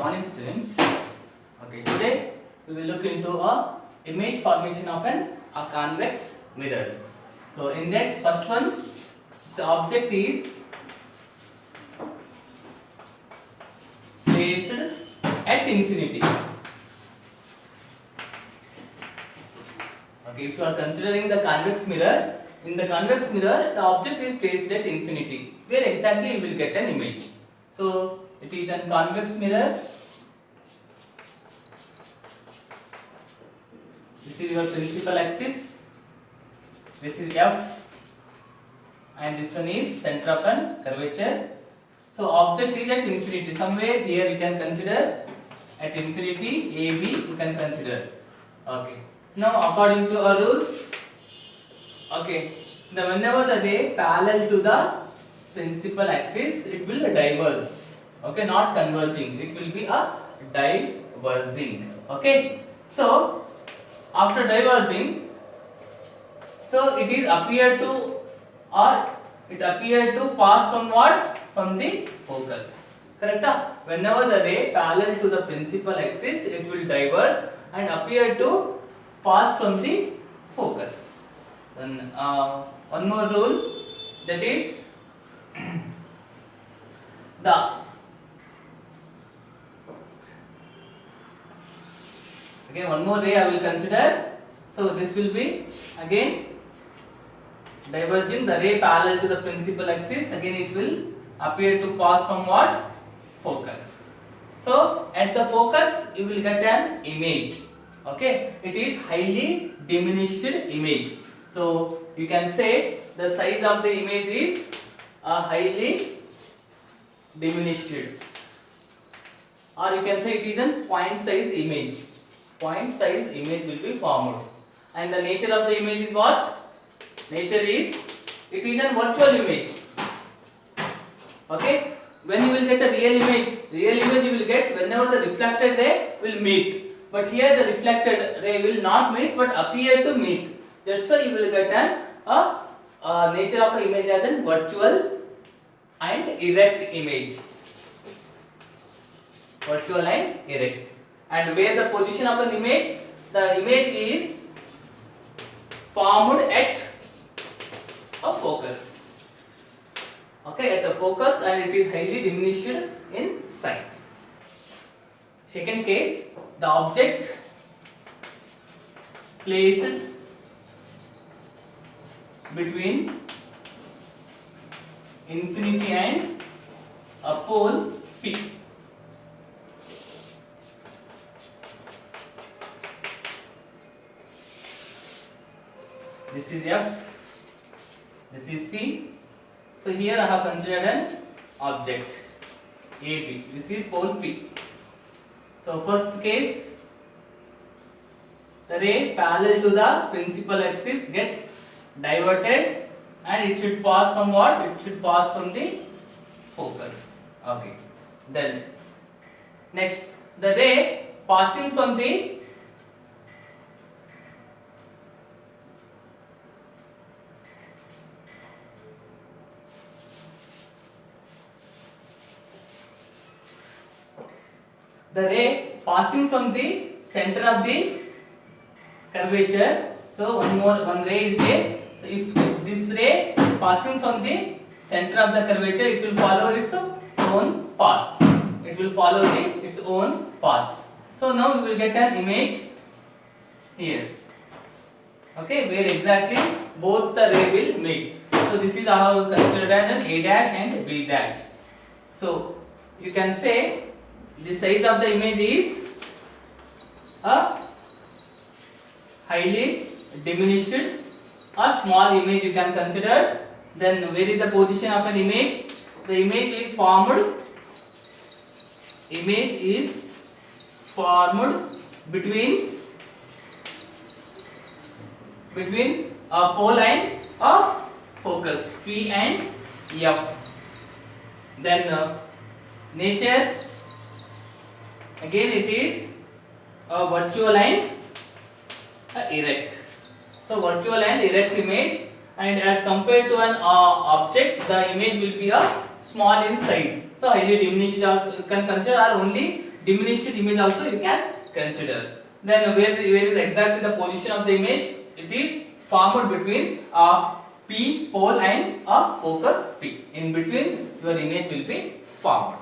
morning students. Okay, today we will look into a image formation of a convex mirror. So in that first one, the object is placed at infinity. Okay, if you are considering the convex mirror, in the convex mirror the object is placed at infinity. Where exactly you will get an image. So it is a convex mirror. This is your principal axis. This is F, and this one is center of an curvature. So object is at infinity. Somewhere here you can consider at infinity AB you can consider. Okay. Now according to our rules, okay, whenever the ray parallel to the principal axis, it will diverge. Okay, not converging. It will be a diverging. Okay. So after diverging, so it is appear to pass from what? From the focus. Correct? Whenever the ray parallel to the principal axis, it will diverge and appear to pass from the focus. Then one more rule, that is again one more ray I will consider. So this will be again diverging, the ray parallel to the principal axis, again it will appear to pass from what? Focus. So at the focus you will get an image. Okay, it is highly diminished image. So you can say the size of the image is a highly diminished, or you can say it is a point size image. Point size image will be formed, and the nature of the image is what? Nature is, it is a virtual image. Okay, when you will get a real image you will get whenever the reflected ray will meet. But here the reflected ray will not meet but appear to meet. That's why you will get a nature of the image as a virtual and erect image. Virtual and erect. And where the position of an image? The image is formed at a focus. Okay, at the focus, and it is highly diminished in size. Second case, the object placed between infinity and a pole P. This is F, this is C. So here I have considered an object AB. This is pole P. So first case, the ray parallel to the principal axis get diverted, and it should pass from what? It should pass from the focus. Okay. Then next, the ray passing from the center of the curvature. So one ray is there. So if this ray passing from the center of the curvature, it will follow its own path. It will follow its own path. So now we will get an image here. Okay, where exactly both the ray will meet. So this is how considered as an A dash and B dash. So you can say the size of the image is a highly diminished or small image you can consider. Then where is the position of an image? The image is formed between a pole and a focus P and F. Then nature, again it is a virtual and erect. So virtual and erect image, and as compared to an object, the image will be a small in size. So highly diminished, you can consider, or only diminished image also you can consider. Then where is exactly the position of the image? It is formed between a P pole and a focus P. In between your image will be formed.